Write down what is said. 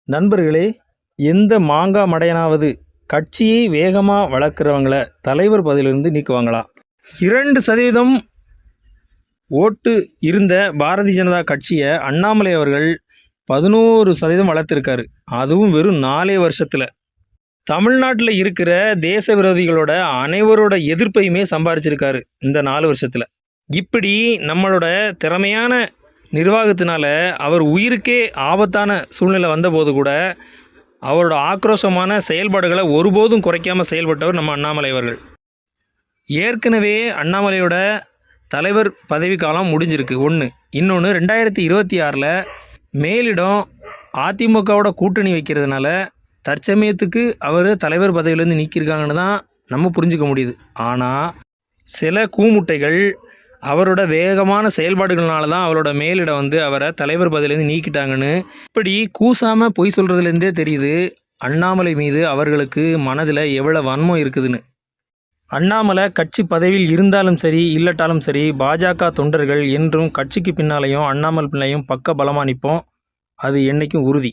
நண்பர்களே, எந்த மாங்கா மடையனாவது கட்சியை வேகமாக வளர்க்குறவங்கள தலைவர் பதவியிலிருந்து நீக்குவாங்களா? 2% ஓட்டு இருந்த பாரதிய ஜனதா கட்சியை அண்ணாமலை அவர்கள் 11% வளர்த்துருக்காரு. அதுவும் வெறும் 4 வருஷத்தில். தமிழ்நாட்டில் இருக்கிற தேச விரோதிகளோட அனைவரோட எதிர்ப்பையுமே சம்பாரிச்சிருக்காரு இந்த 4 வருஷத்தில். இப்படி நம்மளோட திறமையான நிர்வாகத்தினால அவர் உயிருக்கே ஆபத்தான சூழ்நிலை வந்தபோது கூட அவரோட ஆக்ரோஷமான செயல்பாடுகளை ஒருபோதும் குறைக்காமல் செயல்பட்டவர் நம்ம அண்ணாமலை அவர்கள். ஏற்கனவே அண்ணாமலையோட தலைவர் பதவி காலம் முடிஞ்சிருக்கு ஒன்று. இன்னொன்று 2026 மேலிடம் அதிமுகவோட கூட்டணி வைக்கிறதுனால தற்சமயத்துக்கு அவர் தலைவர் பதவியிலேருந்து நீக்கியிருக்காங்கன்னு தான் நம்ம புரிஞ்சிக்க முடியுது. ஆனால் சில கூமுட்டைகள் அவரோட வேகமான செயல்பாடுகள்னால தான் அவரோட மேலிடம் அவரை தலைவர் பதவியிலேருந்து நீக்கிட்டாங்கன்னு இப்படி கூசாமல் பொய் சொல்கிறதுலேருந்தே தெரியுது அண்ணாமலை மீது அவர்களுக்கு மனதில் எவ்வளோ வன்மம் இருக்குதுன்னு. அண்ணாமலை கட்சி பதவியில் இருந்தாலும் சரி இல்லட்டாலும் சரி, பாஜக தொண்டர்கள் என்றும் கட்சிக்கு பின்னாலேயும் அண்ணாமலை பிள்ளையும் பக்க பலமாக நிற்போம். அது என்றைக்கும் உறுதி.